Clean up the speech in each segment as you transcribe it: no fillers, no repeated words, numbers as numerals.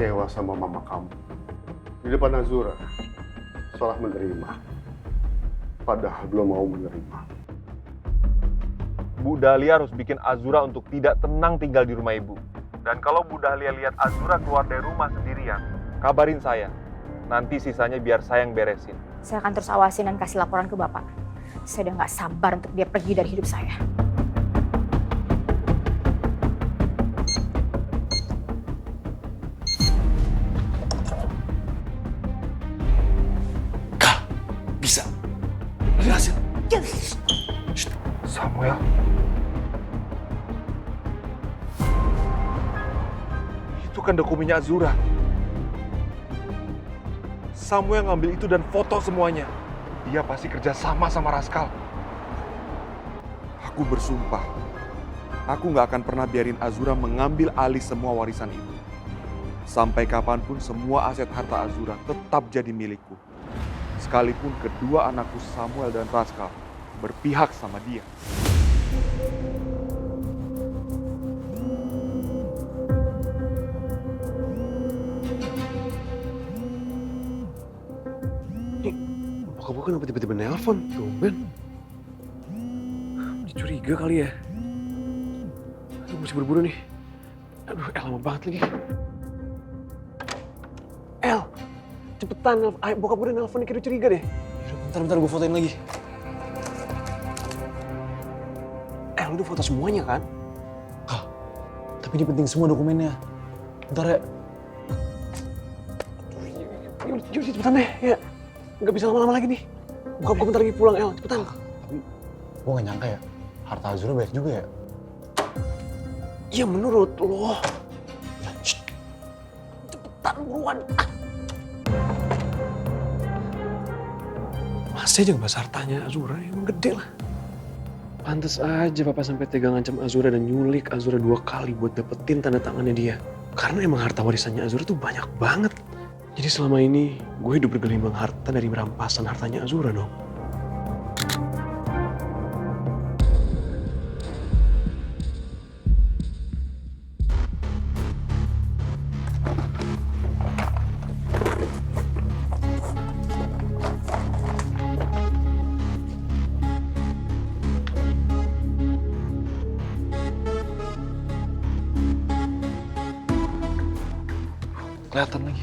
kecewa sama mama kamu. Di depan Azura, seolah menerima. Padahal belum mau menerima. Bu Dahlia harus bikin Azura untuk tidak tenang tinggal di rumah ibu. Dan kalau Bu Dahlia lihat Azura keluar dari rumah sendirian, kabarin saya. Nanti sisanya biar saya yang beresin. Saya akan terus awasin dan kasih laporan ke Bapak. Saya udah nggak sabar untuk dia pergi dari hidup saya. Kal, bisa. Berhasil. Yes. Samuel. Itu kan dokumennya Azura. Samuel ngambil itu dan foto semuanya. Dia pasti kerja sama Raskal. Aku bersumpah, aku nggak akan pernah biarin Azura mengambil alih semua warisan itu. Sampai kapanpun semua aset harta Azura tetap jadi milikku. Sekalipun kedua anakku Samuel dan Raskal berpihak sama dia. Bokap gue kenapa tiba-tiba nelpon? Tumben. Dicuriga kali ya? Aduh, mesti buru-buru nih. Aduh, El lama banget lagi. El, cepetan. Bokap gue udah nelpon nih, kayak curiga deh. Bentar, gue fotoin lagi. El, lu udah foto semuanya kan? Kal, tapi ini penting semua dokumennya. Bentar ya. Yuk, cepetan deh, ya. Nggak bisa lama-lama lagi nih. Bokap gue bentar lagi pulang, El. Cepetan. Tapi gue gak nyangka ya, harta Azura banyak juga ya. Ya menurut lo. Cepetan buruan. Masih aja ngebahas hartanya Azura, emang gede lah. Pantes aja papa sampai tega ngancam Azura dan nyulik Azura 2 kali buat dapetin tanda tangannya dia. Karena emang harta warisannya Azura tuh banyak banget. Jadi selama ini gue hidup bergelimang harta dari rampasan hartanya Azura dong. Kelihatan lagi.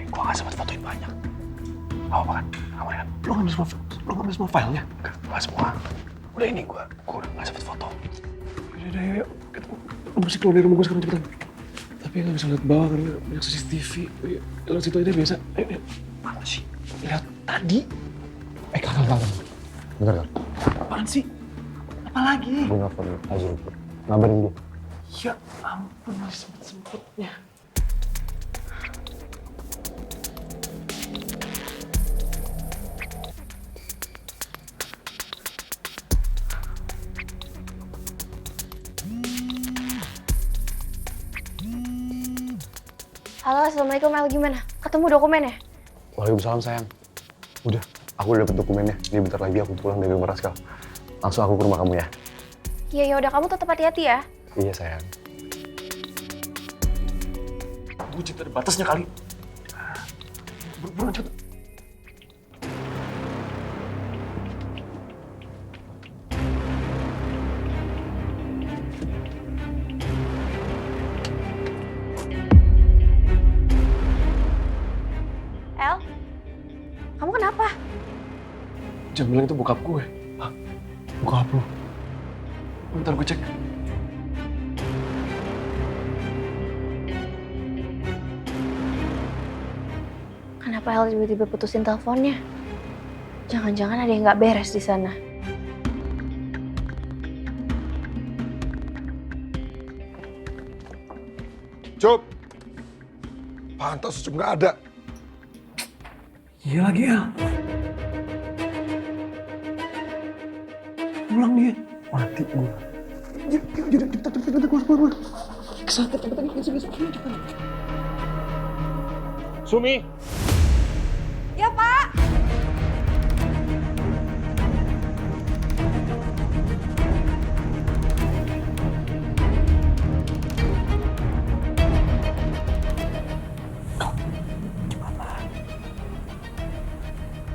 Gue gak sempat fotoin banyak. Apa kan? Aman kan? Lo ngambil semua filenya? Gak semua. Udah ini gue udah gak sempat foto. Udah, yuk. Lo mesti keluar dari rumah gue sekarang cepetan. Tapi gak bisa lihat bawah karena banyak CCTV. Lo situ aja biasa. Ayo. Mana sih? Lihat tadi. Kal. Bentar, Kal. Apaan sih? Apa lagi? Gue nelfon Azura. Ngabarin dia. Ya ampun, masih sempet-sempetnya. Halo, Assalamualaikum El, gimana? Ketemu dokumennya? Waalaikumsalam sayang. Udah, aku udah dapet dokumennya. Ini bentar lagi aku pulang dari rumah Raskal. Langsung aku ke rumah kamu ya. Iya, ya udah, kamu tetap hati-hati ya. Iya sayang. Bucet ada batasnya kali. Buruan cepet. El, kamu kenapa? Jangan bilang itu bokap gue. Hah? Bokap lu? Bentar gue cek. Kenapa El tiba-tiba putusin teleponnya? Jangan-jangan ada yang nggak beres di sana. Cup. Pantas Cup nggak ada. Iya lagi ya. Pulang dia. Mati gue. Cepet, keluar. Kesana, cepet. Sumi! Ya, Pak.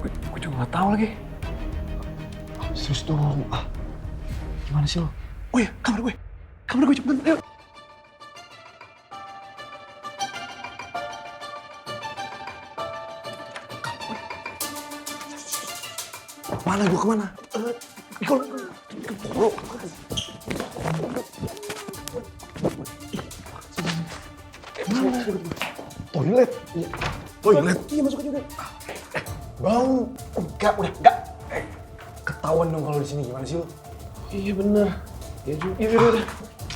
Gue juga nggak tahu lagi. Serius dong. Gimana sih lo? Oh iya, kamar gue cepetan. Ayo. Mana gue kemana? Toilet. Toilet? Iya masuk aja udah. Bau. Enggak. Ketahuan dong kalau di sini gimana sih lo? Iya bener. Iya juga. Iya udah.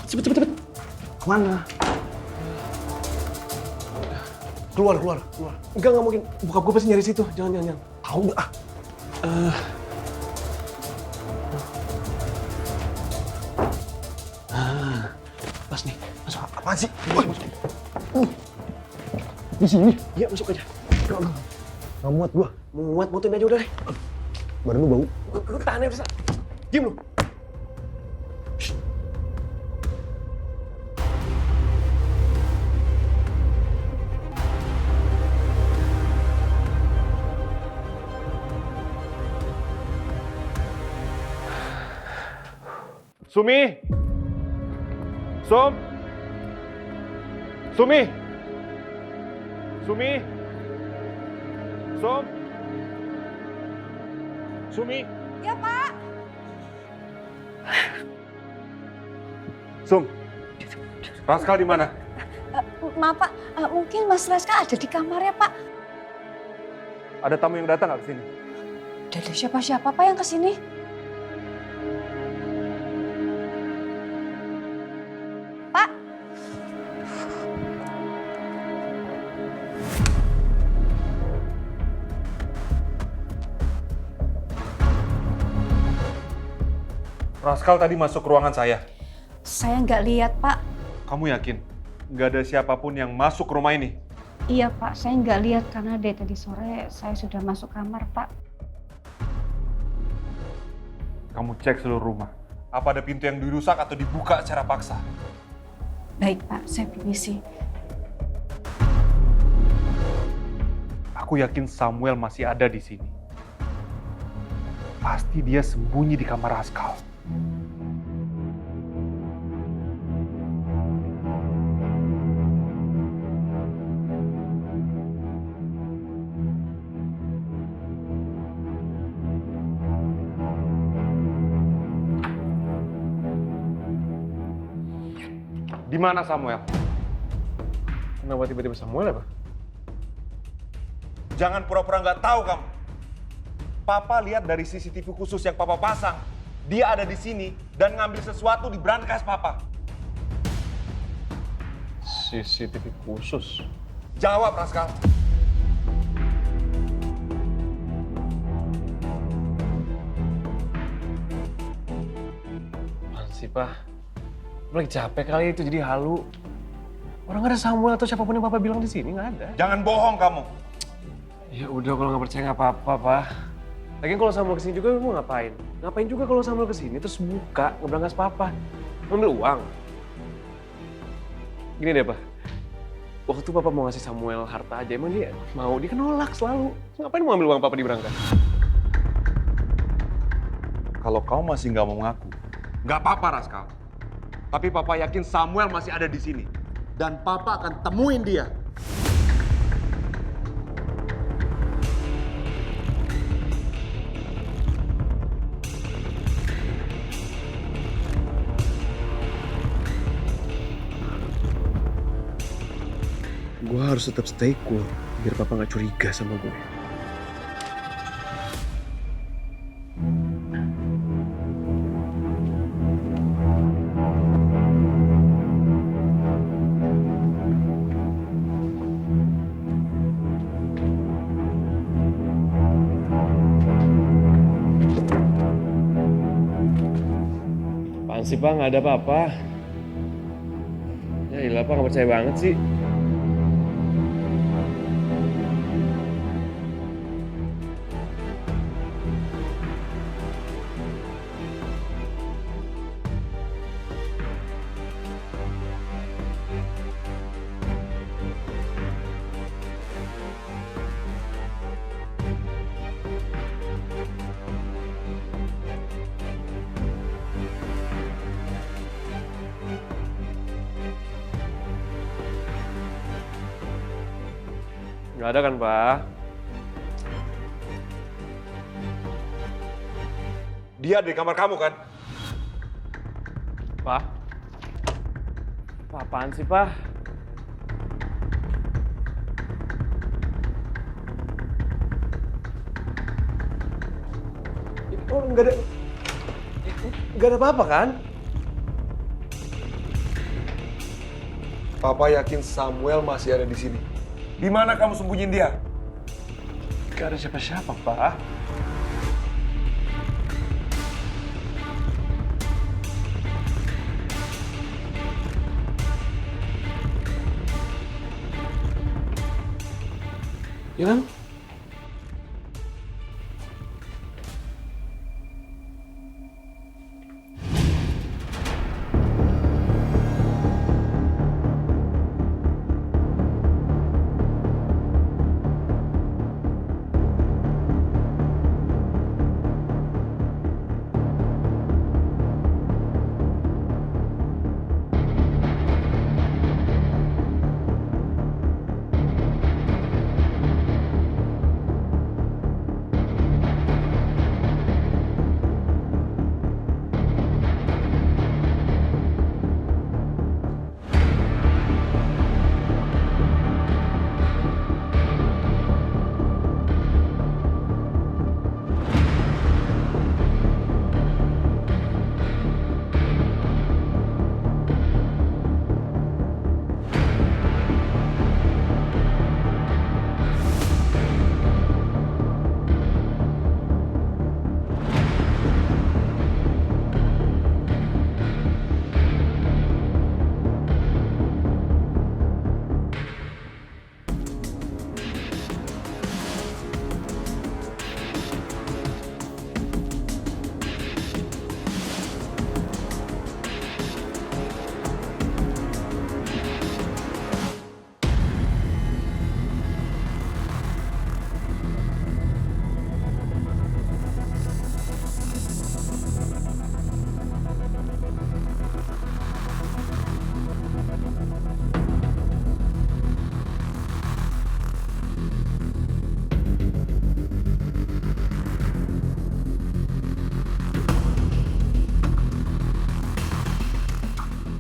Cepet. Kemana? Keluar. Enggak mungkin. Bokap gue pasti nyari situ. Jangan. Tahu nggak? Pas nih. Masuk apaan sih? Masuk. Di sini? Iya masuk aja. Nggak muat gua. Muat, muatin aja udah deh. Badan lu bau. Lu tahan ya, bisa. Diam lu. Sumi! Sumi! Sumi! Ya, Pak. Sum! Raskal di mana? Maaf, Pak. Mungkin Mas Raska ada di kamarnya, Pak. Ada tamu yang datang nggak ke sini? Ada siapa-siapa, Pak, yang kesini? Pak. Raskal tadi masuk ke ruangan saya. Saya nggak lihat, Pak. Kamu yakin? Nggak ada siapapun yang masuk ke rumah ini? Iya Pak, saya nggak lihat karena dari tadi sore saya sudah masuk kamar Pak. Kamu cek seluruh rumah. Apa ada pintu yang dirusak atau dibuka secara paksa? Baik Pak, saya permisi. Aku yakin Samuel masih ada di sini. Pasti dia sembunyi di kamar Raskal. Di mana Samuel? Kenapa tiba-tiba Samuel apa? Jangan pura-pura nggak tahu kamu. Papa lihat dari CCTV khusus yang Papa pasang. Dia ada di sini dan ngambil sesuatu di brankas Papa. CCTV khusus? Jawab, Raskal. Apaan sih, Pak? Lu lagi capek kali itu jadi halu. Orang nggak ada Samuel atau siapapun yang Papa bilang di sini, nggak ada. Jangan bohong kamu. Ya udah, kalau nggak percaya nggak apa-apa, Pak. Lagian kalau Samuel kesini juga mau ngapain? Ngapain juga kalau Samuel kesini terus buka ngebrankas Papa? Ngambil uang? Gini deh, Pak. Waktu Papa mau ngasih Samuel harta aja, emang dia mau? Dia kan nolak selalu. Terus ngapain mau ambil uang Papa di brankas? Kalau kau masih nggak mau ngaku, nggak apa-apa, Raskal. Tapi Papa yakin Samuel masih ada di sini. Dan Papa akan temuin dia. Gue harus tetap stay cool biar Papa nggak curiga sama gue. sih, Pak? Nggak ada apa-apa. Ya ilah, Pak. Nggak percaya banget sih. Nggak ada kan, Pak? Dia ada di kamar kamu kan? Pak? Pak, apaan sih, Pak? Oh, nggak ada apa-apa kan? Papa yakin Samuel masih ada di sini. Di mana kamu sembunyiin dia? Gak ada siapa-siapa, Pak. Ya kan?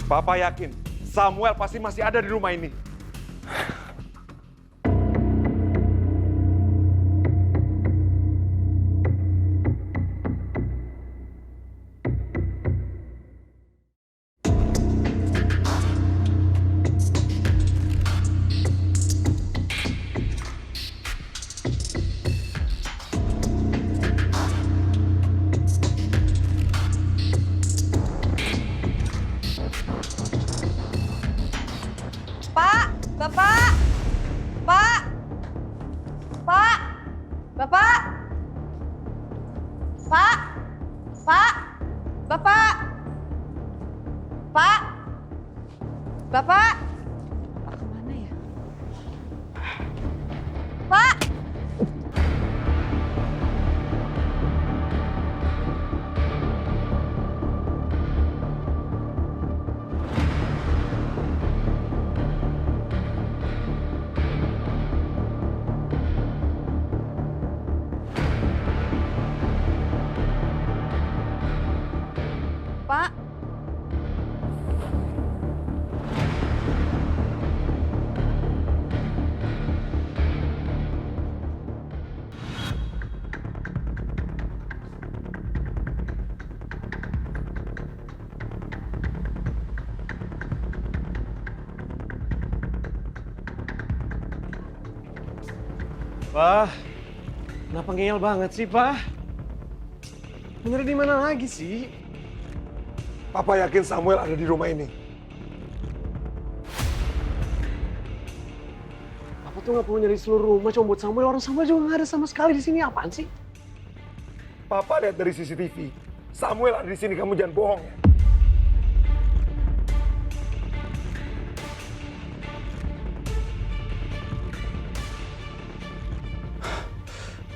Papa yakin Samuel pasti masih ada di rumah ini. Pak, Bapak, Pak, Pak, Bapak, Pak, Pak, Bapak, Pak, Bapak, Pak kemana ya? Pak. Pak. Pak, kenapa ngeyel banget sih, Pak? Bener di mana lagi sih? Papa yakin Samuel ada di rumah ini. Papa tuh nggak perlu nyari seluruh rumah cuma buat Samuel. Orang Samuel juga nggak ada sama sekali di sini. Apaan sih? Papa lihat dari CCTV. Samuel ada di sini. Kamu jangan bohong ya.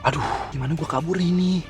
Aduh, gimana gue kabur ini?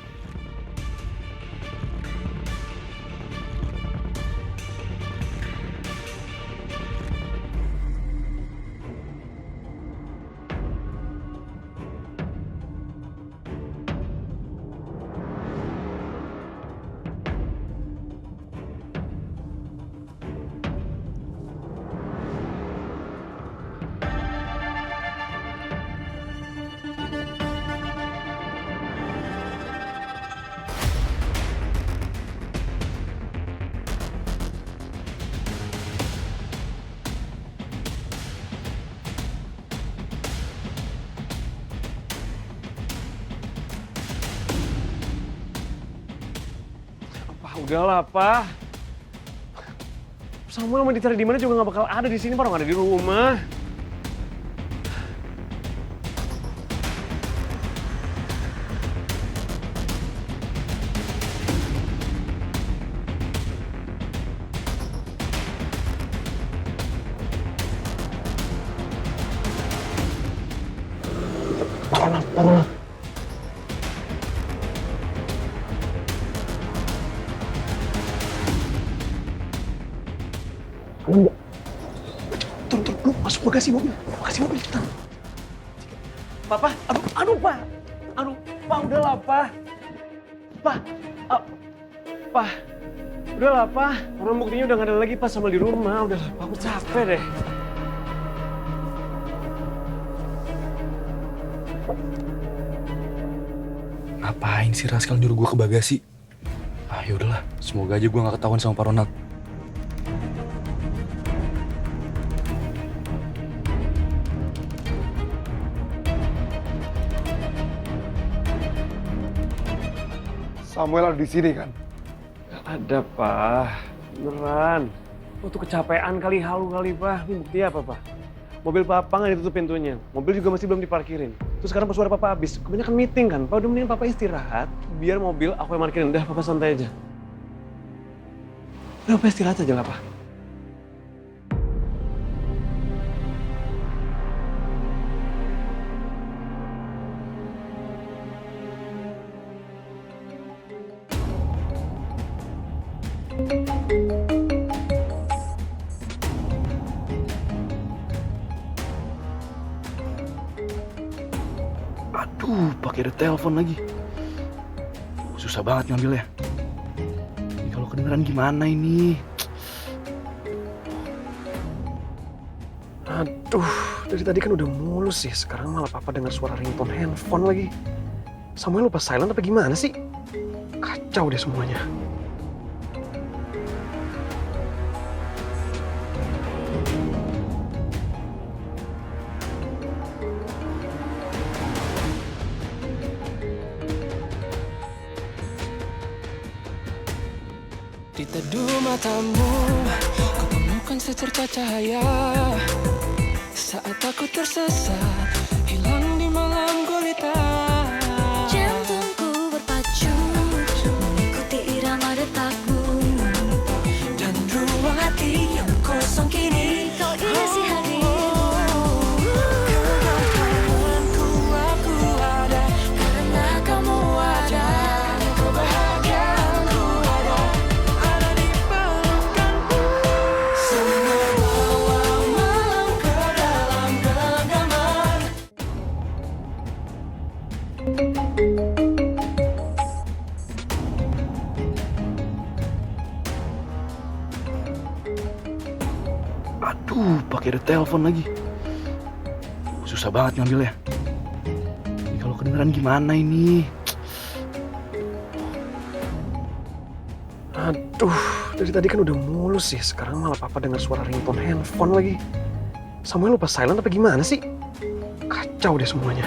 Udahlah, Pak. Samuel mau dicari di mana juga nggak bakal ada di sini, Pak. Orang ada di rumah. Tolong. Turun, lu masuk bagasi mobil cepetan. Papa, aduh, Pak. Aduh, Pak, udahlah, Pak. Pak. Udahlah, Pak. Orang buktinya udah gak ada lagi, Pak, sama di rumah. Udahlah, Pak, aku capek deh. Ngapain sih Rascal nyuruh gue ke bagasi? Ah, yaudahlah. Semoga aja gue gak ketahuan sama Pak Ronald. Samuel ada di sini kan? Gak ada, Pak. Beneran. Lo tuh kecapean kali, halu kali, Pak. Ini bukti apa, Pak? Mobil Papa nggak ditutup pintunya. Mobil juga masih belum diparkirin. Terus sekarang pas suara Papa habis. Kebanyakan meeting kan. Pak udah mendingan Papa istirahat. Biar mobil aku yang parkirin. Udah, Papa santai aja. Udah, Papa istirahat aja lah, Pak. Aduh, pakai ada telepon lagi. Susah banget ngambilnya. Ini kalau kedengeran gimana ini? Aduh, dari tadi kan udah mulus sih. Sekarang malah Papa dengar suara ringtone handphone lagi. Samuel lupa silent apa gimana sih? Kacau deh semuanya. Di teduh matamu, ku temukan secercah cahaya. Saat aku tersesat, hilang di malam gulita. Jantungku berpacu, mengikuti irama detakmu. Dan ruang hati yang kosong kini Kau isi harimu. Kegagalanku aku ada, Karena kamu ada. kebahagiaanku ada di pelukanmu. Semua bawa malam ke dalam genggaman. Aduh, pakai ada telepon lagi. Susah banget ngambilnya. Ini kalau kedengeran gimana ini? Aduh, dari tadi kan udah mulus sih. Sekarang malah Papa dengar suara ringtone handphone lagi. Samuel lupa silent apa gimana sih? Kacau deh semuanya.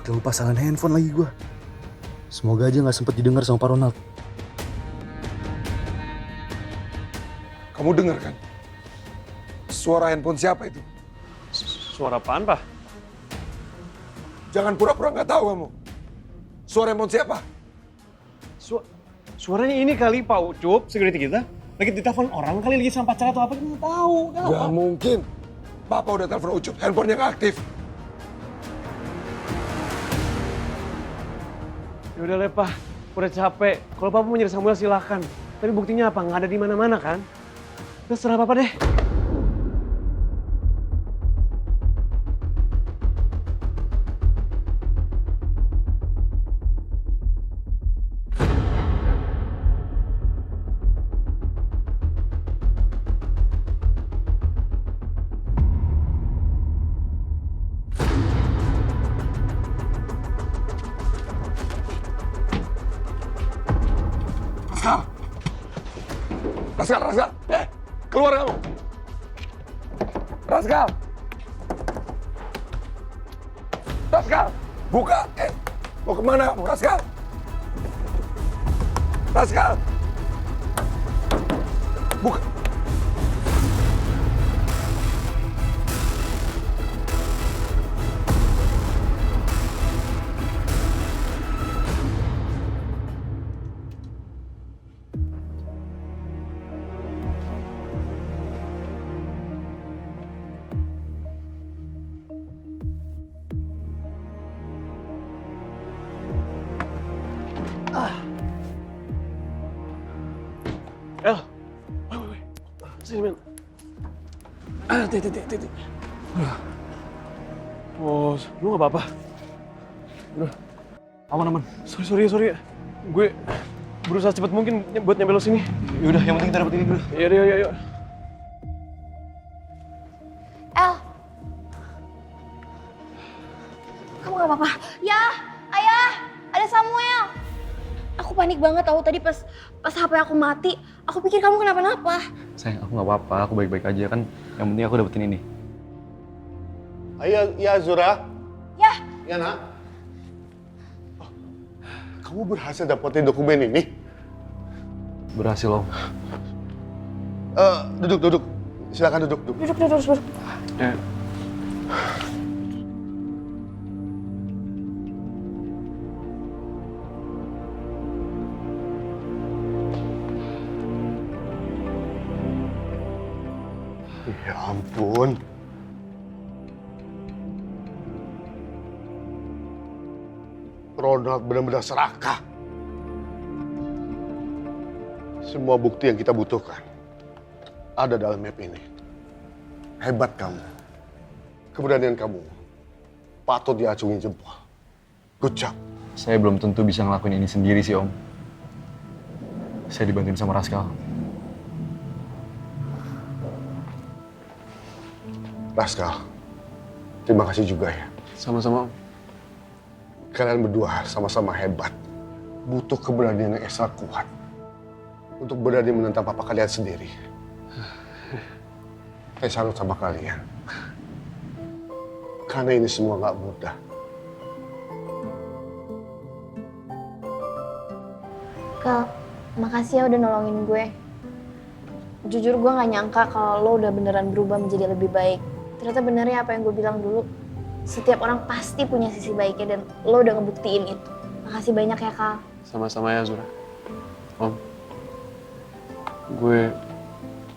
Pakai lupa salin handphone lagi gue. Semoga aja nggak sempet didengar sama Pak Ronald. Kamu dengar kan? Suara handphone siapa itu? Suara apaan, Pak? Jangan pura-pura nggak tahu kamu. Suara handphone siapa? Suaranya ini kali Pak Ucup, security kita. Lagi ditelepon orang kali lagi sama pacar atau apa, kita nggak tahu. Gak mungkin. Papa udah telepon Ucup, handphonenya nggak aktif. Yaudah lah, Pak. Udah capek. Kalau Papa mau nyari Samuel silakan. Tapi buktinya apa? Nggak ada di mana-mana kan? Terserah Papa deh. Raskal, keluar kamu. Raskal, buka. Mau kemana kamu, Raskal? Buka. El, wait. Sini, men. Titik. Oh, lu gak apa-apa? Udah. Aman. Sorry. Gue berusaha cepet mungkin buat nyampe lo sini. Yaudah, yang penting kita dapet ini dulu. Yuk. El. Kamu gak apa-apa? Ya, ayah, ada Samuel. Aku panik banget tahu tadi pas HP aku mati, aku pikir kamu kenapa-napa. Sayang, aku nggak apa-apa, aku baik-baik aja kan. Yang penting aku dapetin ini. Ayo, ya Azura. Ya. Ya nak. Oh, kamu berhasil dapetin dokumen ini? Berhasil, Om. Duduk. Silakan duduk. Duduk. Ya ampun. Ronald benar-benar serakah. Semua bukti yang kita butuhkan ada dalam map ini. Hebat kamu. Keberanian kamu patut diacungin jempol. Good job. Saya belum tentu bisa ngelakuin ini sendiri sih, Om. Saya dibantuin sama Raskal. Raskal, terima kasih juga ya. Sama-sama, Om. Kalian berdua sama-sama hebat. Butuh keberanian yang ekstra kuat untuk berani menentang papa kalian sendiri. Saya salut sama kalian. Karena ini semua gak mudah. Kal, makasih ya udah nolongin gue. Jujur gue gak nyangka kalau lo udah beneran berubah menjadi lebih baik. Ternyata benernya apa yang gue bilang dulu. Setiap orang pasti punya sisi baiknya dan lo udah ngebuktiin itu. Makasih banyak ya, Kal. Sama-sama ya, Zura. Om, gue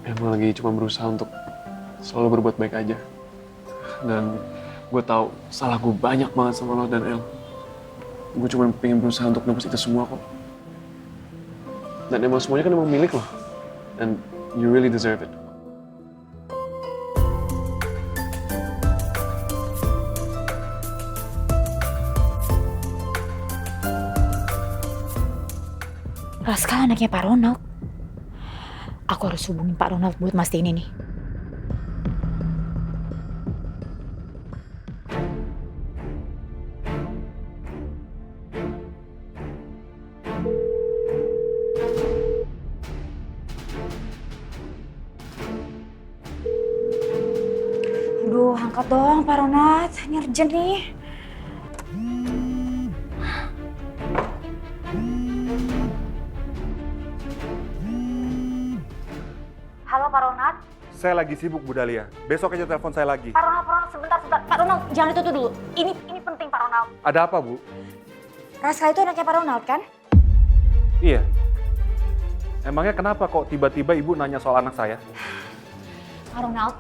emang lagi cuma berusaha untuk selalu berbuat baik aja. Dan gue tahu salah gue banyak banget sama lo dan El. Gue cuma pengen berusaha untuk nebus itu semua kok. Dan emang semuanya kan emang milik lo. And you really deserve it. Raskal anaknya Pak Ronald. Aku harus hubungin Pak Ronald buat mastiin ini. Aduh, angkat dong Pak Ronald. Ini urgent nih. Saya lagi sibuk, Bu Dahlia. Besok aja telepon saya lagi. Pak Ronald, sebentar. Pak Ronald, jangan ditutup dulu. Ini penting, Pak Ronald. Ada apa, Bu? Raska itu anaknya Pak Ronald, kan? Iya. Emangnya kenapa kok tiba-tiba Ibu nanya soal anak saya? Pak Ronald,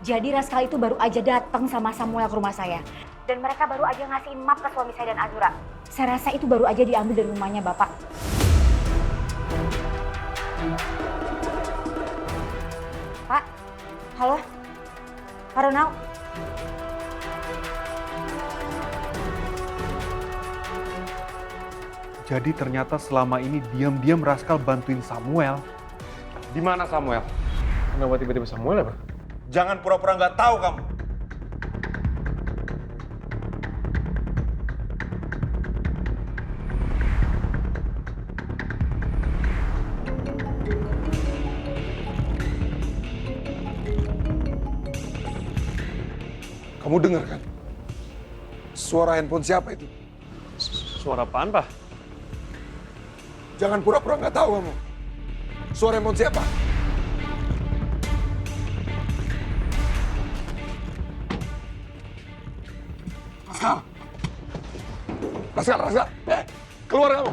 jadi Raska itu baru aja datang sama Samuel ke rumah saya. Dan mereka baru aja ngasihin map ke suami saya dan Azura. Saya rasa itu baru aja diambil dari rumahnya Bapak. Pak, halo? Pak Ronald? Jadi ternyata selama ini diam-diam Raskal bantuin Samuel. Di mana Samuel? Kenapa tiba-tiba Samuel ya, Pak? Jangan pura-pura nggak tahu kamu. Kamu dengar kan? Suara handphone siapa itu? Suara apaan, Pak? Jangan pura-pura nggak tahu kamu. Suara handphone siapa? Raskal! Raskal! Keluar kamu!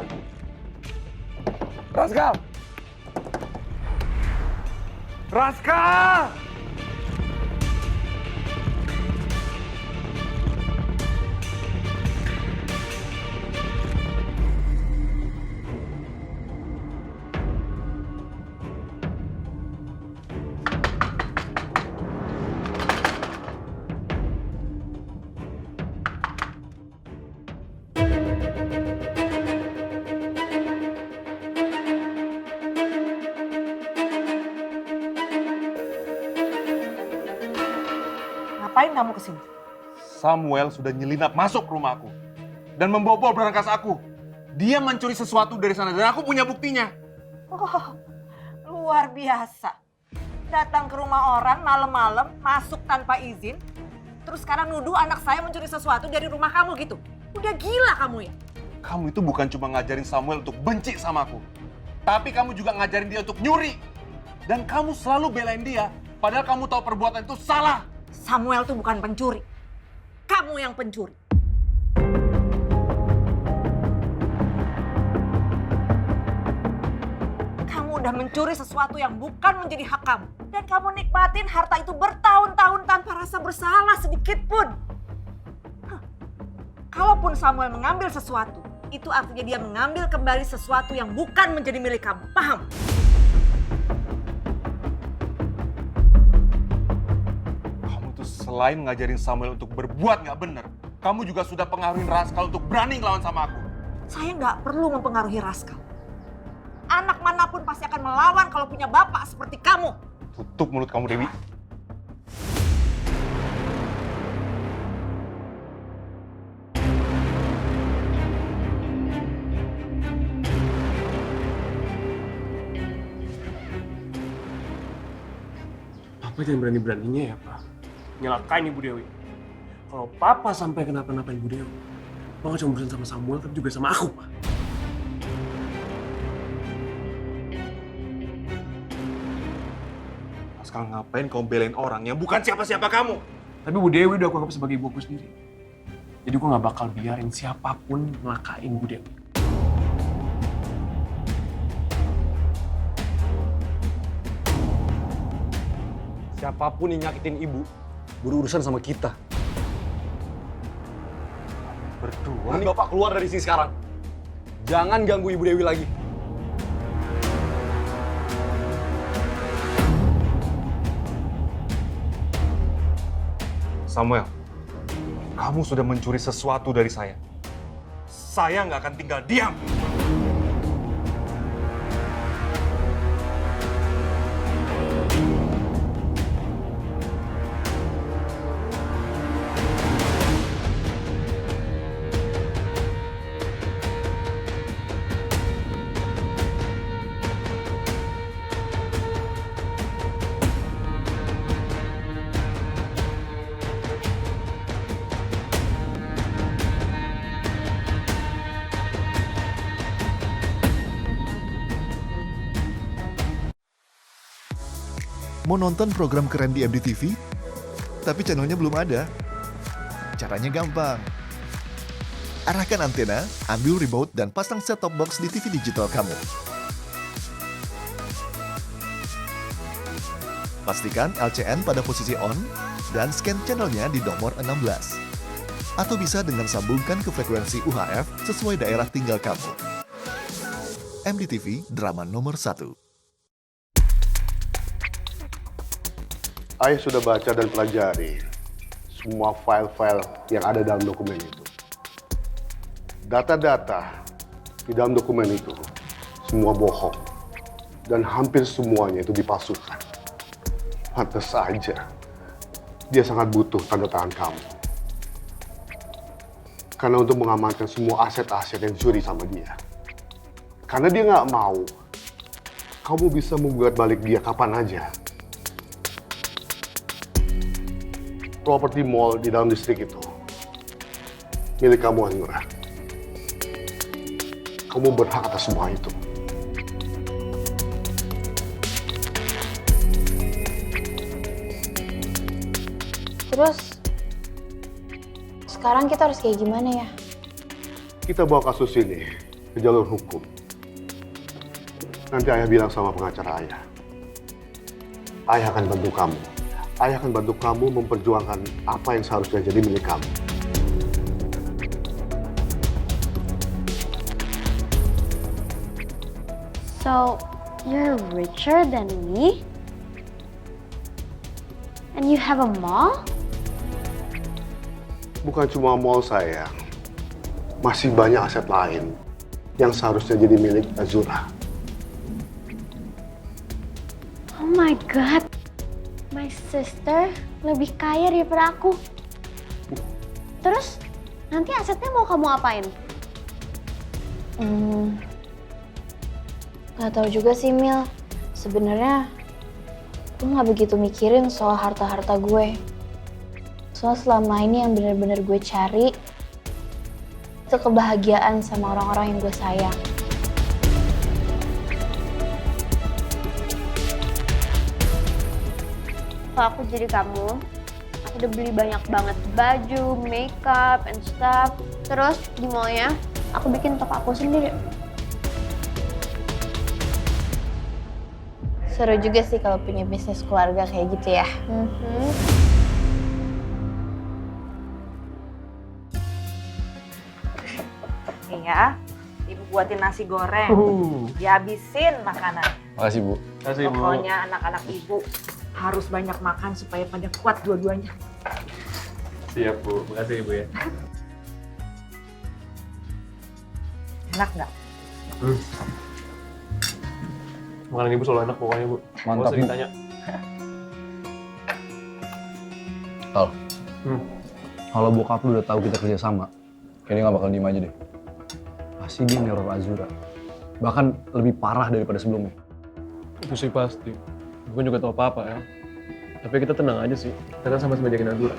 Raskal! Raskal! Ngapain kamu kesini? Samuel sudah nyelinap masuk ke rumahku dan membobol berangkas aku. Dia mencuri sesuatu dari sana dan aku punya buktinya. Oh, luar biasa. Datang ke rumah orang malam-malam, masuk tanpa izin, terus sekarang nuduh anak saya mencuri sesuatu dari rumah kamu gitu. Udah gila kamu ya? Kamu itu bukan cuma ngajarin Samuel untuk benci sama aku, tapi kamu juga ngajarin dia untuk nyuri. Dan kamu selalu belain dia, padahal kamu tahu perbuatan itu salah. Samuel tuh bukan pencuri. Kamu yang pencuri. Kamu udah mencuri sesuatu yang bukan menjadi hak kamu. Dan kamu nikmatin harta itu bertahun-tahun tanpa rasa bersalah sedikit pun. Kalaupun Samuel mengambil sesuatu, itu artinya dia mengambil kembali sesuatu yang bukan menjadi milik kamu. Paham? Selain ngajarin Samuel untuk berbuat nggak benar, kamu juga sudah pengaruhin Raskal untuk berani ngelawan sama aku. Saya nggak perlu mempengaruhi Raskal. Anak manapun pasti akan melawan kalau punya bapak seperti kamu. Tutup mulut kamu, Dewi. Papa jangan berani-beraninya ya, Pak. Nyelakain Ibu Dewi. Kalau Papa sampai kenapa-napain Ibu Dewi, Papa cuma berurusan sama Samuel, tapi juga sama aku, Pak. Raskal, ngapain kamu belain orang yang bukan siapa-siapa kamu? Tapi Bu Dewi udah aku anggap sebagai ibu aku sendiri. Jadi gue gak bakal biarin siapapun ngelakain Bu Dewi. Siapapun yang nyakitin ibu, berurusan sama kita. Berdua? Ini Bapak keluar dari sini sekarang. Jangan ganggu Ibu Dewi lagi. Samuel, kamu sudah mencuri sesuatu dari saya. Saya nggak akan tinggal diam. Mau nonton program keren di MDTV? Tapi channelnya belum ada? Caranya gampang. Arahkan antena, ambil remote, dan pasang set-top box di TV digital kamu. Pastikan LCN pada posisi on, dan scan channelnya di nomor 16. Atau bisa dengan sambungkan ke frekuensi UHF sesuai daerah tinggal kamu. MDTV, drama nomor 1. Ayah sudah baca dan pelajari semua file-file yang ada dalam dokumen itu. Data-data di dalam dokumen itu semua bohong. Dan hampir semuanya itu dipalsukan. Pantas saja dia sangat butuh tanda tangan kamu. Karena untuk mengamankan semua aset-aset yang dicuri sama dia. Karena dia nggak mau kamu bisa menggugat balik dia kapan aja. Properti mall di dalam distrik itu milik kamu, Azura. Kamu berhak atas semua itu. Terus, sekarang kita harus kayak gimana ya? Kita bawa kasus ini ke jalur hukum. Nanti ayah bilang sama pengacara ayah. Ayah akan bantu kamu. Ayah akan bantu kamu memperjuangkan apa yang seharusnya jadi milik kamu. So, you're richer than me? And you have a mall? Bukan cuma mall, sayang. Masih banyak aset lain yang seharusnya jadi milik Azura. Oh my god. My sister lebih kaya daripada aku. Terus, nanti asetnya mau kamu apain? Gak tahu juga sih, Mil. Sebenarnya gue gak begitu mikirin soal harta-harta gue. Soal selama ini yang benar-benar gue cari itu kebahagiaan sama orang-orang yang gue sayang. Kalau aku jadi kamu, aku udah beli banyak banget baju, makeup, and stuff. Terus di mallnya, aku bikin toko aku sendiri. Seru juga sih kalau punya bisnis keluarga kayak gitu ya. Nih ya, Ibu buatin nasi goreng. Dihabisin makanan. Makasih, Bu. Pokoknya anak-anak Ibu harus banyak makan supaya pada kuat dua-duanya. Siap, Bu. Makasih, Ibu ya. Enak nggak? Makanan Ibu selalu enak pokoknya, Bu. Mantap, Nggak usah Bu. ditanya. Al, kalau bokap lu udah tahu kita kerja sama, kayaknya nggak bakal diem aja deh. Pasti dia neror Azura. Bahkan lebih parah daripada sebelumnya. Itu sih pasti. Gue juga tahu apa-apa ya. Tapi kita tenang aja sih. Kita kan sama-sama jagain Azura.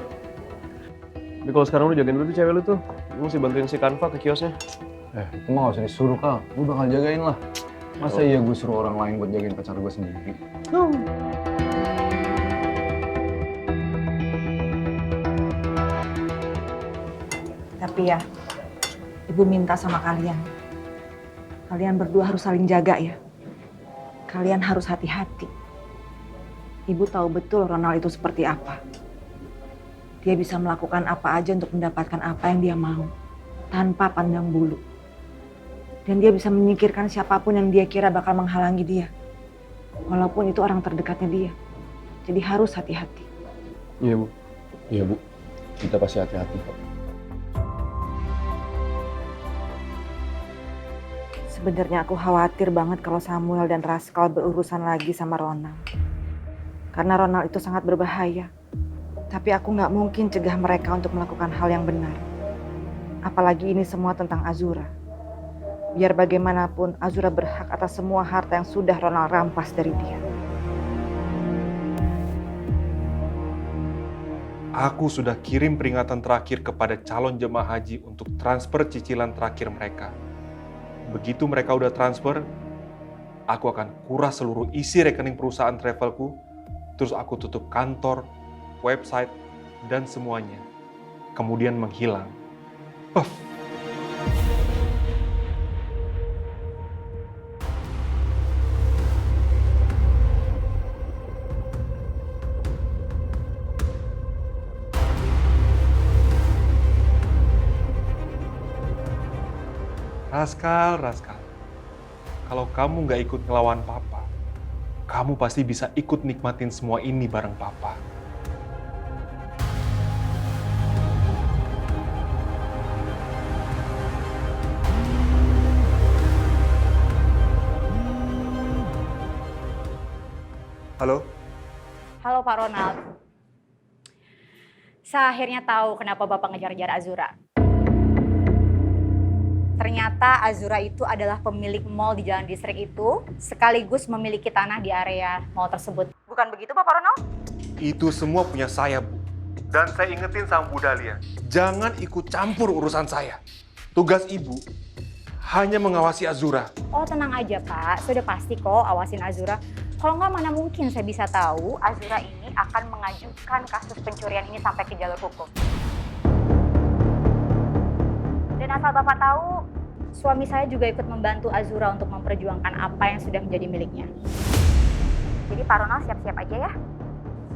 Tapi kalau sekarang lu jagain dulu tuh cewek lu tuh. Lu mesti bantuin si Kanva ke kiosnya. Itu mah gak usah disuruh, Kal. Lu bakal jagain lah. Masa iya gue suruh orang lain buat jagain pacar gue sendiri? Tapi ya, Ibu minta sama kalian. Kalian berdua harus saling jaga ya. Kalian harus hati-hati. Ibu tahu betul Ronald itu seperti apa. Dia bisa melakukan apa aja untuk mendapatkan apa yang dia mau. Tanpa pandang bulu. Dan dia bisa menyingkirkan siapapun yang dia kira bakal menghalangi dia. Walaupun itu orang terdekatnya dia. Jadi harus hati-hati. Iya, Bu. Iya, Bu. Kita pasti hati-hati kok. Sebenarnya aku khawatir banget kalau Samuel dan Raskal berurusan lagi sama Ronald. Karena Ronald itu sangat berbahaya. Tapi aku nggak mungkin cegah mereka untuk melakukan hal yang benar. Apalagi ini semua tentang Azura. Biar bagaimanapun Azura berhak atas semua harta yang sudah Ronald rampas dari dia. Aku sudah kirim peringatan terakhir kepada calon jemaah haji untuk transfer cicilan terakhir mereka. Begitu mereka udah transfer, aku akan kuras seluruh isi rekening perusahaan travelku Terus aku tutup kantor, website, dan semuanya. Kemudian menghilang. Puff. Raskal. Kalau kamu nggak ikut ngelawan papa, kamu pasti bisa ikut nikmatin semua ini bareng papa. Halo? Halo Pak Ronald. Saya akhirnya tahu kenapa Bapak ngejar-ngejar Azura. Ternyata Azura itu adalah pemilik mall di Jalan Distrik itu, sekaligus memiliki tanah di area mall tersebut. Bukan begitu Pak Ronald? Itu semua punya saya, Bu. Dan saya ingetin sama Bu Dahlia, jangan ikut campur urusan saya. Tugas Ibu hanya mengawasi Azura. Oh tenang aja Pak, sudah pasti kok awasin Azura. Kalau nggak mana mungkin saya bisa tahu Azura ini akan mengajukan kasus pencurian ini sampai ke jalur hukum. Dan asal Bapak tahu, suami saya juga ikut membantu Azura untuk memperjuangkan apa yang sudah menjadi miliknya. Jadi Pak Ronald siap-siap aja ya.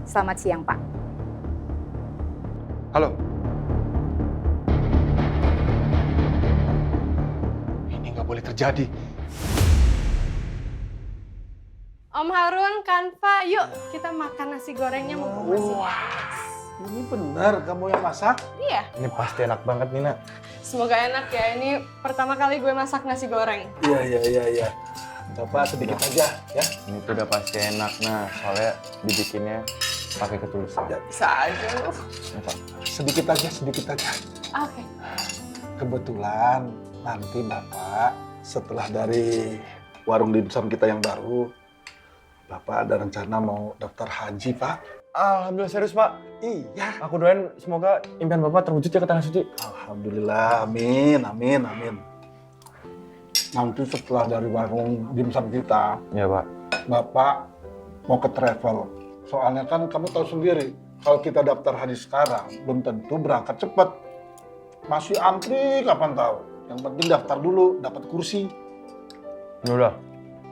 Selamat siang Pak. Halo? Ini nggak boleh terjadi. Om Harun, Kanva, yuk kita makan nasi gorengnya mumpung masih panas. Ini benar kamu yang masak? Iya, Ini pasti enak banget nih, Nak. semoga enak ya. Ini pertama kali gue masak nasi goreng. Iya. Bapak sedikit aja ya. Ini tuh udah pasti enak, nah. Soalnya dibikinnya pakai ketulusan. Ya, bisa aja loh. Sedikit aja. Oke. Kebetulan nanti Bapak setelah dari warung dimsum kita yang baru, Bapak ada rencana mau daftar haji, Pak. Alhamdulillah serius, Pak. Iya. Aku doain semoga impian Bapak terwujud ya ke Tanah Suci. Alhamdulillah, amin. Nanti setelah dari warung dimsum kita, Iya, Pak. Bapak mau ke travel. Soalnya kan kamu tahu sendiri, kalau kita daftar haji sekarang, belum tentu berangkat cepat. Masih antri kapan tahu. Yang penting daftar dulu, dapat kursi. Udah,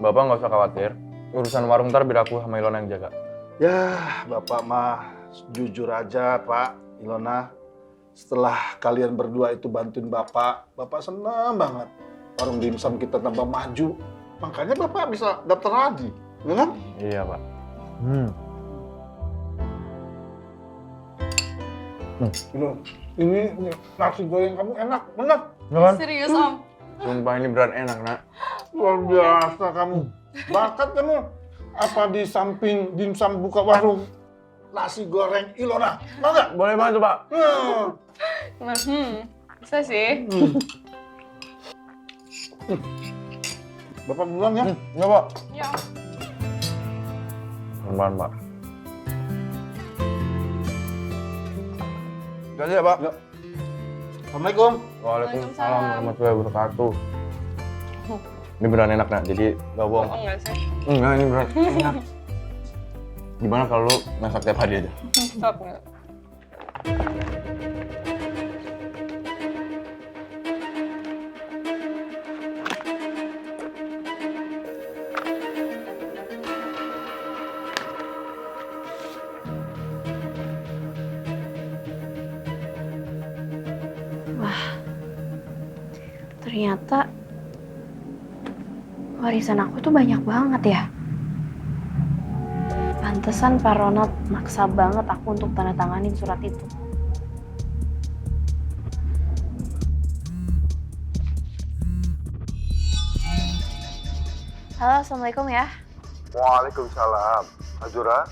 Bapak nggak usah khawatir. Urusan warung ntar biar aku sama Ilona yang jaga. Ya, Bapak mah jujur aja, Pak, Ilona. Setelah kalian berdua itu bantuin Bapak senang banget. Warung dimsum kita tambah maju. Makanya Bapak bisa daftar haji, ya kan? Iya, Pak. Ini nasi goreng kamu enak, bener. Ya kan? Serius Om? Sumpah ini beneran enak, Nak. Luar biasa kamu. Bakat kamu. Apa di samping dimsum buka warung nasi goreng Ilona? Mau nggak? Boleh banget tuh, Pak. Bisa sih. Bapak duluan ya. Enggak, Pak. Ya. Pelan-pelan, Pak. Kasih ya, Pak. Ya. Assalamualaikum. Waalaikumsalam warahmatullahi wabarakatuh. Ini beneran enak, Nak. Jadi gak bohong. Enggak sih. Enggak, ini beneran enak. Gimana kalau lu masak tiap hari aja? Stop nggak? Ternyata warisan aku tuh banyak banget ya. Pantesan Pak Ronald maksa banget aku untuk tanda tanganin surat itu. Halo, Assalamualaikum ya. Waalaikumsalam. Azura,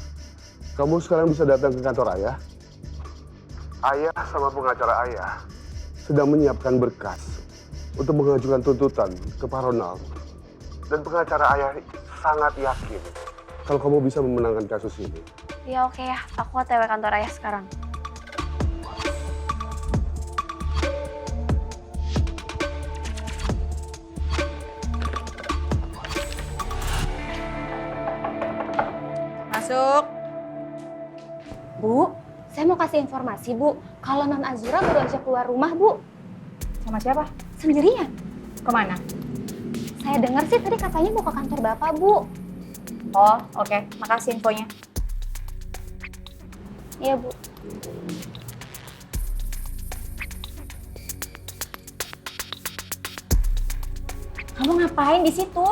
kamu sekarang bisa datang ke kantor ayah. Ayah sama pengacara ayah sedang menyiapkan berkas untuk mengajukan tuntutan ke Pak Ronald. Dan pengacara ayah sangat yakin kalau kamu bisa memenangkan kasus ini. Ya oke ya, aku OTW kantor ayah sekarang. Masuk. Bu, Saya mau kasih informasi, Bu. Kalau Non Azura baru aja keluar rumah, Bu. sama siapa? Sendirian. Kemana? Saya dengar sih tadi katanya mau ke kantor Bapak, Bu. Oh, oke. Makasih infonya. Iya, Bu. Kamu ngapain di situ?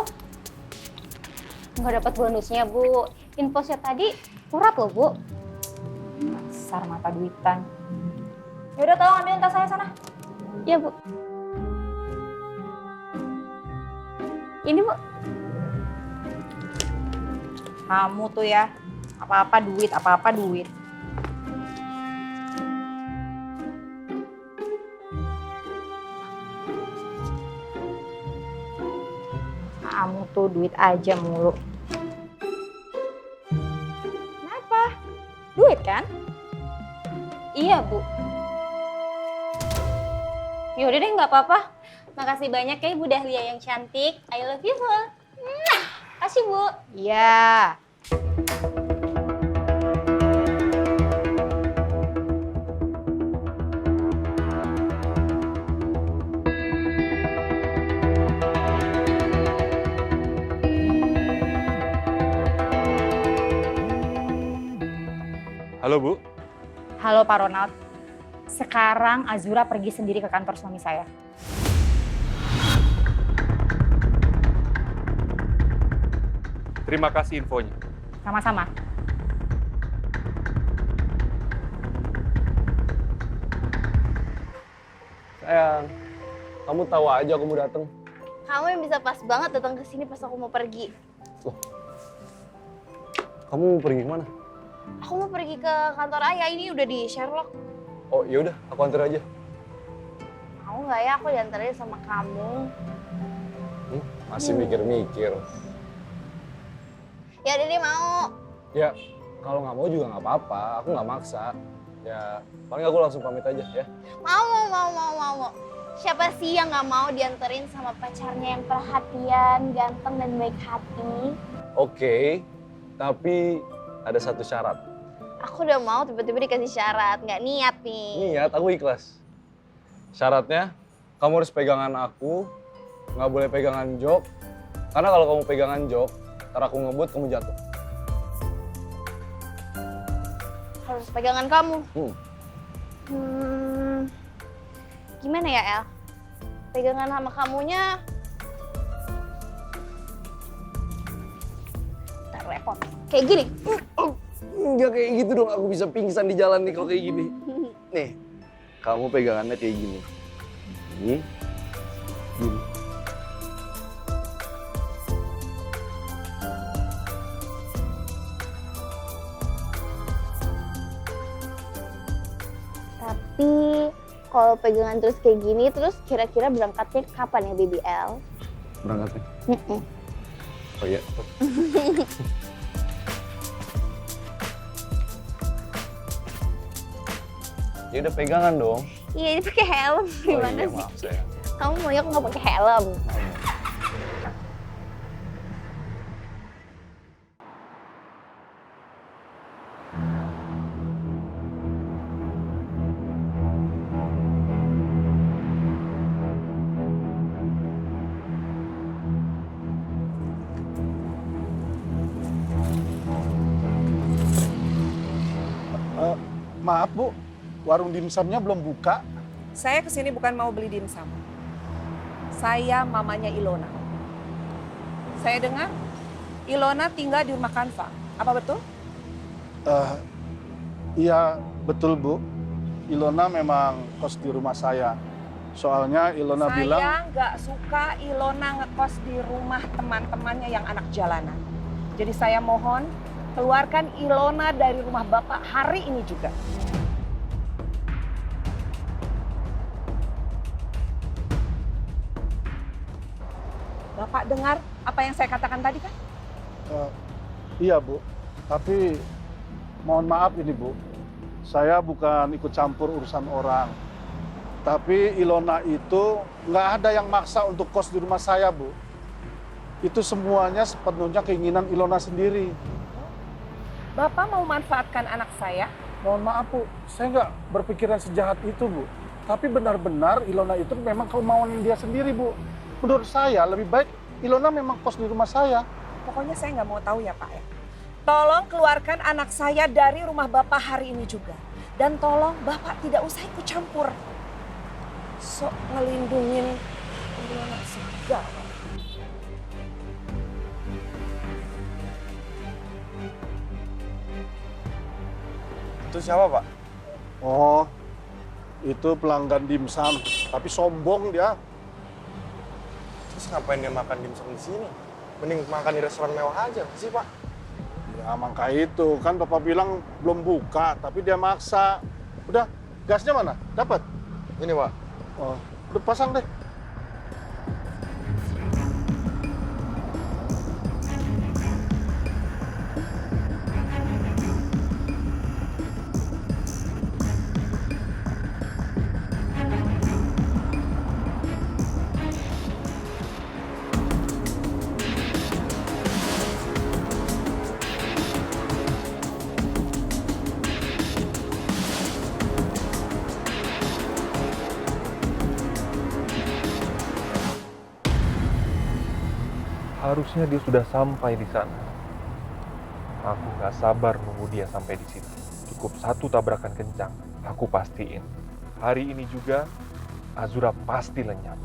Nggak dapat bonusnya, Bu. Infosnya tadi murah loh, Bu. Dasar mata duitan. Yaudah, tolong ambilin tas saya sana. Iya, Bu. Ini, Bu. Kamu tuh ya, apa-apa duit, apa-apa duit. Kamu tuh duit aja mulu. Kenapa? Duit kan? Iya, Bu. Yaudah deh, nggak apa-apa. Makasih banyak ya, Ibu Dahlia yang cantik. I love you, Bu. Kasih, Bu. Iya. Halo Bu, Halo Pak Ronald. Sekarang Azura pergi sendiri ke kantor suami saya. terima kasih infonya. Sama-sama. Sayang, kamu tahu aja aku mau datang. Kamu yang bisa pas banget datang ke sini pas aku mau pergi. Kamu mau pergi kemana? Aku mau pergi ke kantor ayah, ini udah di Sherlock. Oh ya udah, aku antar aja. Mau nggak ya aku diantarin sama kamu? Masih mikir-mikir. Ya udah deh mau. Ya, kalau nggak mau juga nggak apa-apa. Aku nggak maksa. Ya, paling aku langsung pamit aja ya. Mau. Siapa sih yang nggak mau dianterin sama pacarnya yang perhatian, ganteng dan baik hati? Oke, tapi ada satu syarat. Aku udah mau tiba-tiba dikasih syarat, nggak niat nih. Niat, aku ikhlas. Syaratnya, kamu harus pegangan aku, nggak boleh pegangan jok. Karena kalau kamu pegangan jok, ntar aku ngebut, kamu jatuh. Harus pegangan kamu. Gimana ya, El? Pegangan sama kamunya tak repot. Kayak gini. Enggak kayak gitu dong, aku bisa pingsan di jalan nih kalau kayak gini. Nih, kamu pegangannya kayak gini. Gini. Tapi kalau pegangan terus kayak gini, terus kira-kira berangkatnya kapan ya, BBL? Berangkatnya? Oh iya. Ya udah pegangan dong. Iya, ini pakai helm. Gimana iya, sih? maaf sayang. Kamu maunya aku nggak pakai helm? Maaf Bu, warung dimsumnya belum buka. Saya kesini bukan mau beli dimsum. Saya mamanya Ilona. Saya dengar Ilona tinggal di rumah Kanva. Apa betul? Iya betul Bu, Ilona memang kos di rumah saya. Soalnya Ilona bilang... Saya nggak suka Ilona ngekos di rumah teman-temannya yang anak jalanan. Jadi saya mohon keluarkan Ilona dari rumah Bapak hari ini juga. Bapak dengar apa yang saya katakan tadi kan? Iya Bu, tapi mohon maaf ini Bu, saya bukan ikut campur urusan orang. Tapi Ilona itu nggak ada yang maksa untuk kos di rumah saya Bu. Itu semuanya sepenuhnya keinginan Ilona sendiri. Bapak mau manfaatkan anak saya Mohon maaf Bu, saya nggak berpikiran sejahat itu Bu. Tapi benar-benar Ilona itu memang kemauan dia sendiri Bu. Menurut saya lebih baik Ilona memang kos di rumah saya. Pokoknya saya nggak mau tahu ya Pak ya. Tolong keluarkan anak saya dari rumah Bapak hari ini juga. Dan tolong Bapak tidak usah ikut campur. Sok ngelindungin Ilona segala. Itu siapa, Pak? Oh, itu pelanggan dimsum, tapi sombong dia. Terus ngapain dia makan dimsum di sini? Mending makan di restoran mewah aja, sih, Pak? Ya mangka itu, kan Bapak bilang belum buka, tapi dia maksa. Udah, gasnya mana? Dapat? Ini, Pak. Oh, udah pasang deh. Harusnya dia sudah sampai di sana. Aku nggak sabar nunggu dia sampai di situ. Cukup satu tabrakan kencang, aku pastiin. Hari ini juga, Azura pasti lenyap.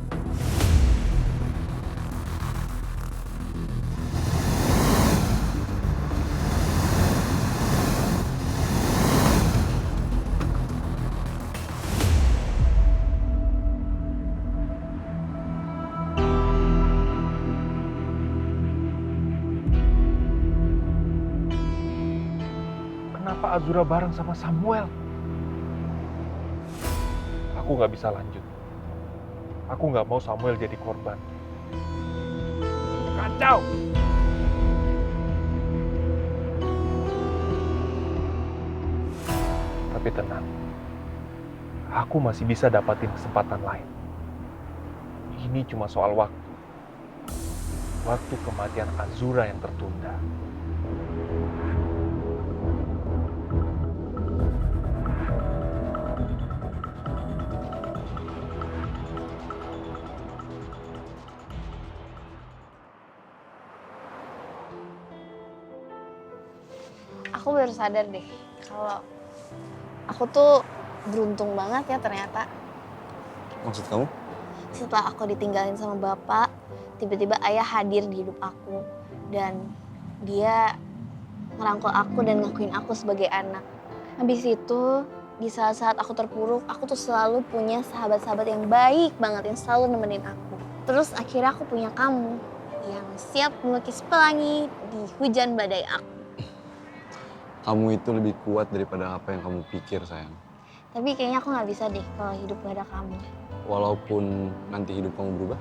Kenapa Azura bareng sama Samuel? Aku nggak bisa lanjut. Aku nggak mau Samuel jadi korban. Kacau! Tapi tenang, aku masih bisa dapatin kesempatan lain. Ini cuma soal waktu. Waktu kematian Azura yang tertunda. Aku baru sadar deh kalau aku tuh beruntung banget ya ternyata. Maksud kamu? Setelah aku ditinggalin sama bapak, tiba-tiba ayah hadir di hidup aku. Dan dia ngerangkul aku dan ngakuin aku sebagai anak. Habis itu, di saat-saat aku terpuruk, aku tuh selalu punya sahabat-sahabat yang baik banget, yang selalu nemenin aku. Terus akhirnya aku punya kamu, yang siap melukis pelangi di hujan badai aku. Kamu itu lebih kuat daripada apa yang kamu pikir, sayang. Tapi kayaknya aku nggak bisa deh kalau hidup gak ada kamu. Walaupun nanti hidup kamu berubah?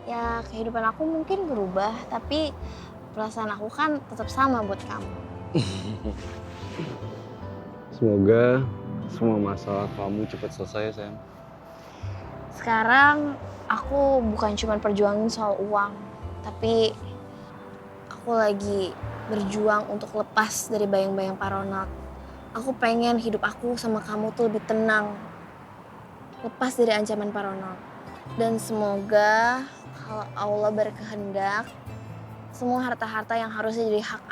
Ya kehidupan aku mungkin berubah, tapi perasaan aku kan tetap sama buat kamu. Semoga semua masalah kamu cepat selesai ya, sayang. Sekarang aku bukan cuma perjuangin soal uang, tapi aku lagi berjuang untuk lepas dari bayang-bayang Pak Ronald. Aku pengen hidup aku sama kamu tuh lebih tenang. Lepas dari ancaman Pak Ronald. Dan semoga kalau Allah berkehendak, semua harta-harta yang harusnya jadi hak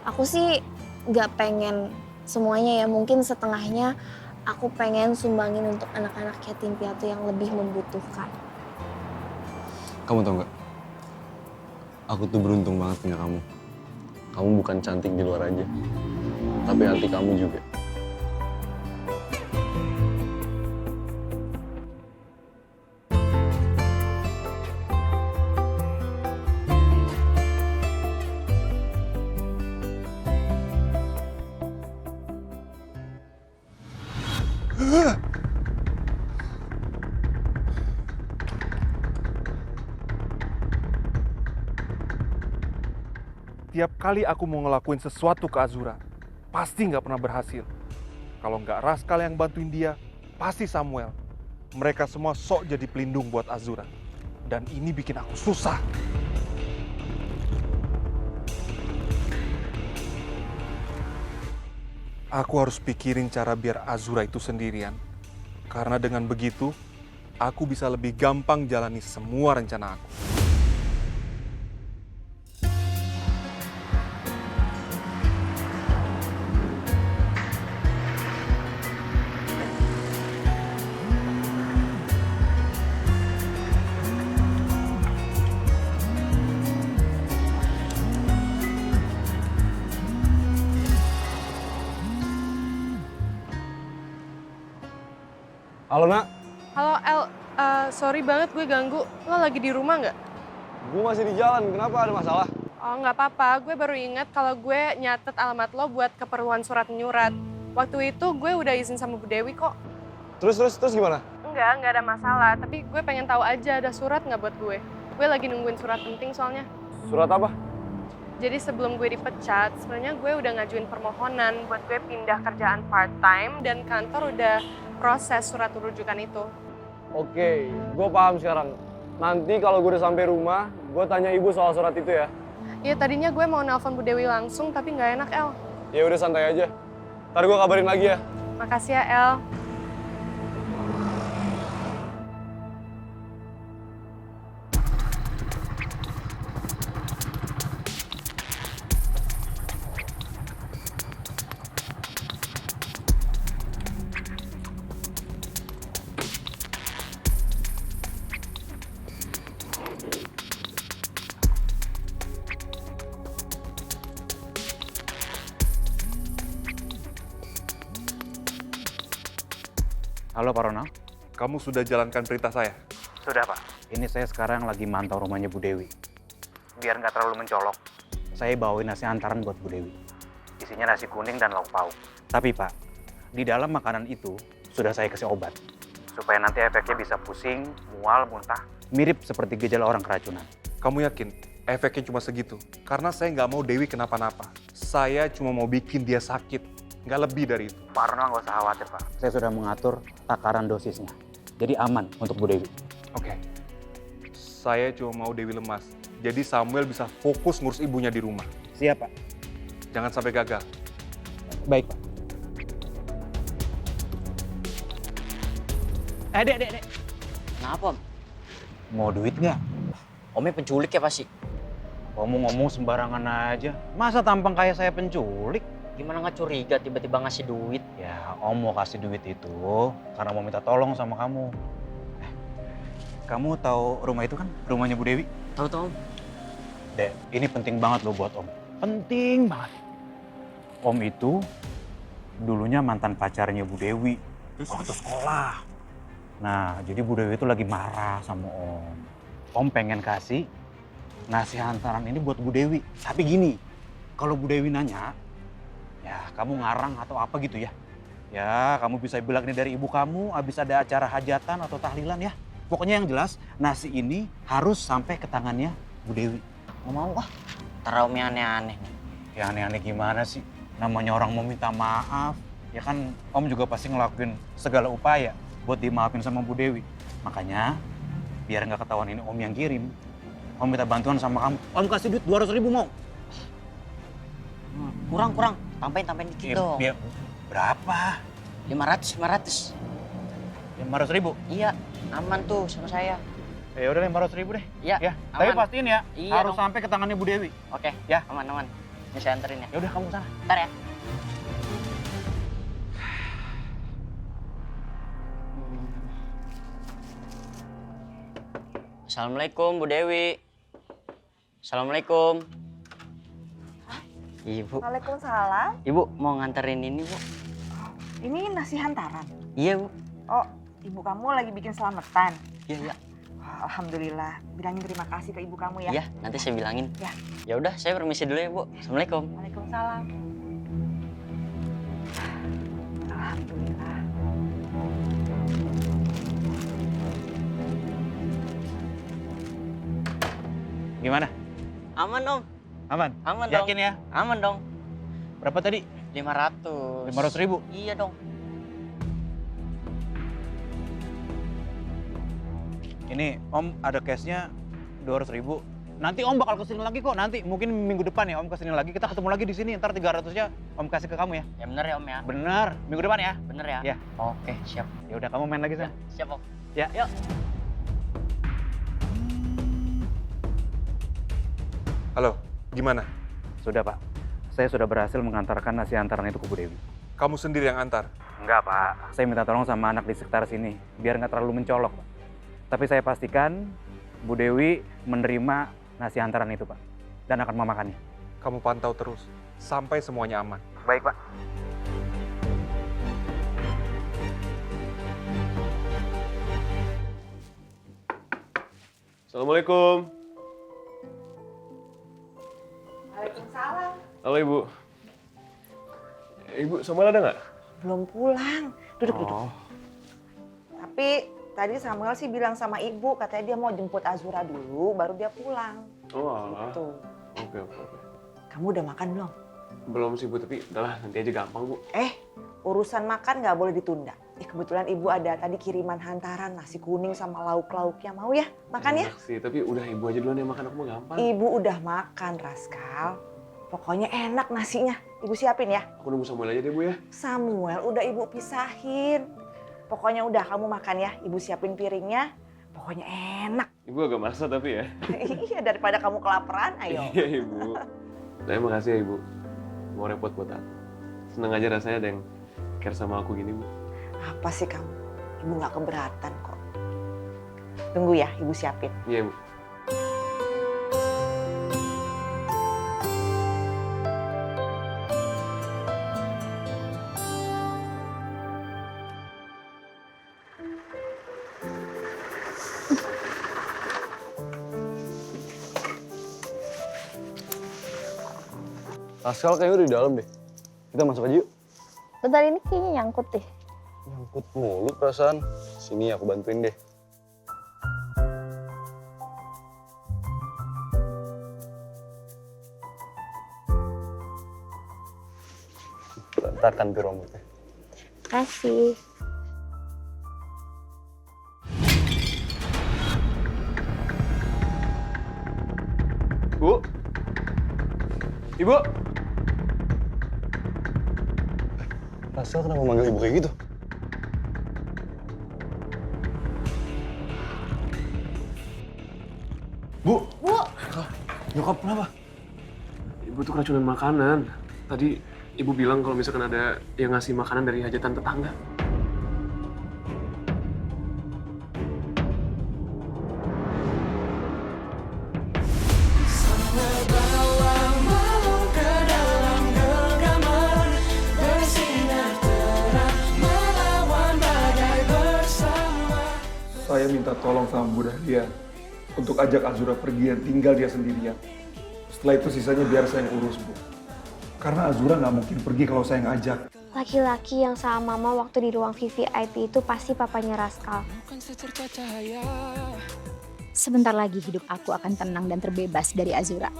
aku sih gak pengen semuanya ya. Mungkin setengahnya aku pengen sumbangin untuk anak-anak yatim piatu yang lebih membutuhkan. Kamu tau gak? Aku tuh beruntung banget punya kamu. Kamu bukan cantik di luar aja, tapi hati kamu juga. Tiap kali aku mau ngelakuin sesuatu ke Azura, pasti nggak pernah berhasil. Kalau nggak Raskal yang bantuin dia, pasti Samuel. Mereka semua sok jadi pelindung buat Azura. Dan ini bikin aku susah. Aku harus pikirin cara biar Azura itu sendirian. Karena dengan begitu, aku bisa lebih gampang jalani semua rencana aku. Halo, Nak. Halo El, sorry banget gue ganggu. Lo lagi di rumah nggak? Gue masih di jalan. Kenapa, ada masalah? Oh nggak apa-apa, gue baru ingat kalau gue nyatet alamat lo buat keperluan surat menyurat. Waktu itu gue udah izin sama Bu Dewi kok. Terus gimana? Nggak ada masalah. Tapi gue pengen tahu aja ada surat nggak buat gue. Gue lagi nungguin surat penting soalnya. Surat apa? Jadi sebelum gue dipecat, sebenarnya gue udah ngajuin permohonan buat gue pindah kerjaan part-time dan kantor udah proses surat rujukan itu. Oke, gue paham sekarang. Nanti kalau gue udah sampai rumah, gue tanya ibu soal surat itu ya. Iya tadinya gue mau nelpon Bu Dewi langsung tapi nggak enak El. Ya udah santai aja. Ntar gue kabarin lagi ya. Makasih ya El. Halo Pak Ronald. Kamu sudah jalankan perintah saya? Sudah Pak. Ini saya sekarang lagi mantau rumahnya Bu Dewi. Biar nggak terlalu mencolok, saya bawain nasi antaran buat Bu Dewi. Isinya nasi kuning dan lauk pauk. Tapi Pak, di dalam makanan itu sudah saya kasih obat. Supaya nanti efeknya bisa pusing, mual, muntah. Mirip seperti gejala orang keracunan. Kamu yakin efeknya cuma segitu? Karena saya nggak mau Dewi kenapa-napa. Saya cuma mau bikin dia sakit. Nggak lebih dari itu. Pak Ronald nggak usah khawatir Pak. Saya sudah mengatur takaran dosisnya. Jadi aman untuk Bu Dewi. Oke. Saya cuma mau Dewi lemas. Jadi Samuel bisa fokus ngurus ibunya di rumah. Siap Pak. Jangan sampai gagal. Baik Pak. Dek. Kenapa Om? Mau duit nggak? Omnya penculik ya pasti? Ngomong-ngomong sembarangan aja. Masa tampang kayak saya penculik? Gimana nggak curiga tiba-tiba ngasih duit? Ya, Om mau kasih duit itu karena mau minta tolong sama kamu. Kamu tahu rumah itu kan? Rumahnya Bu Dewi? Tahu. Dek, ini penting banget loh buat Om. Penting banget. Om itu dulunya mantan pacarnya Bu Dewi waktu sekolah. Nah, jadi Bu Dewi itu lagi marah sama Om. Om pengen kasih nasi hantaran ini buat Bu Dewi. Tapi gini, kalau Bu Dewi nanya, ya kamu ngarang atau apa gitu ya. Ya, kamu bisa bilang ini dari ibu kamu, habis ada acara hajatan atau tahlilan ya. Pokoknya yang jelas, nasi ini harus sampai ke tangannya Bu Dewi. Nggak mau ah, terlalu aneh-aneh. Ya aneh-aneh gimana sih? Namanya orang mau minta maaf. Ya kan Om juga pasti ngelakuin segala upaya buat dimaafin sama Bu Dewi. Makanya, biar nggak ketahuan ini Om yang kirim, Om minta bantuan sama kamu. Om kasih duit 200.000 mau? Kurang. Tambahin dikit dong. Ya, berapa? 500. 500.000? Iya, aman tuh sama saya. Ya udah 500.000 deh. Iya, Ya, aman. tapi pastiin ya, Iya harus dong. sampai ke tangannya Bu Dewi. Oke, Ya. aman. Ini saya anterin ya. Ya udah kamu sana. Ntar ya. Assalamualaikum Bu Dewi. Assalamualaikum. Ibu. Waalaikumsalam. Ibu mau nganterin ini Bu. Ini nasi hantaran. Iya Bu. Oh, ibu kamu lagi bikin selamatan. Iya. Alhamdulillah. Bilangin terima kasih ke ibu kamu ya. Iya, nanti saya bilangin. Ya. Ya udah, saya permisi dulu ya Bu. Assalamualaikum. Waalaikumsalam. Alhamdulillah. Gimana? Aman Om. Aman? Aman dong. Yakin ya? Aman dong. Berapa tadi? 500. 500.000? Iya dong. Ini Om ada cashnya 200.000. Nanti Om bakal kesini lagi kok. Nanti mungkin minggu depan ya Om kesini lagi. Kita ketemu lagi di sini. Ntar 300-nya Om kasih ke kamu ya. Ya bener ya Om ya? Bener. Minggu depan ya? Bener ya? Ya. Oke, siap. Ya udah kamu main lagi sana. Siap Om. Ya, yuk. Halo, gimana? Sudah Pak. Saya sudah berhasil mengantarkan nasi antaran itu ke Bu Dewi. Kamu sendiri yang antar? Enggak Pak. Saya minta tolong sama anak di sekitar sini. Biar nggak terlalu mencolok Pak. Tapi saya pastikan Bu Dewi menerima nasi antaran itu Pak. Dan akan memakannya. Kamu pantau terus, sampai semuanya aman. Baik Pak. Assalamualaikum. Waalaikumsalam. Halo Ibu. Ibu, Samuel ada nggak? Belum pulang. Duduk. Oh. Tapi tadi Samuel sih bilang sama ibu, katanya dia mau jemput Azura dulu, baru dia pulang. Oh alah. Gitu. Oke. Kamu udah makan belum? Belum sih Bu, tapi udahlah nanti aja gampang Bu. Urusan makan nggak boleh ditunda. Kebetulan ibu ada tadi kiriman hantaran nasi kuning sama lauk-lauknya. Mau ya? Makan ya? Enak sih, tapi udah Ibu aja duluan yang makan, aku mau gampang. Ibu udah makan, Raskal. Pokoknya enak nasinya. Ibu siapin ya. Aku nunggu Samuel aja deh Bu ya. Samuel udah ibu pisahin. Pokoknya udah kamu makan ya. Ibu siapin piringnya. Pokoknya enak. Ibu agak maksa tapi ya. Iya, daripada kamu kelaparan, ayo. Iya Ibu. Saya makasih ya Ibu. Mau repot buat aku. Seneng aja rasanya ada yang care sama aku gini Bu. Apa sih kamu? Ibu nggak keberatan kok. Tunggu ya, ibu siapin. Iya Bu. Pascal kayaknya udah di dalam deh. Kita masuk aja yuk. Bentar, ini kayaknya nyangkut deh. Nyangkut mulu perasaan. Sini aku bantuin deh. Berantakan tuh rambutnya. Kasih. Bu. Ibu. Pascal kenapa manggil ibu kayak gitu? Bu. Bu. Nyokap kenapa? Ibu tuh keracunan makanan. Tadi ibu bilang kalau misalkan ada yang ngasih makanan dari hajatan tetangga. Saya minta tolong sama Bu Dahlia untuk ajak Azura pergi dan tinggal dia sendirian. Setelah itu sisanya biar saya yang urus, Bu. Karena Azura nggak mungkin pergi kalau saya ngajak. Laki-laki yang sama Mama waktu di ruang VVIP itu pasti papanya Raskal. Sebentar lagi hidup aku akan tenang dan terbebas dari Azura.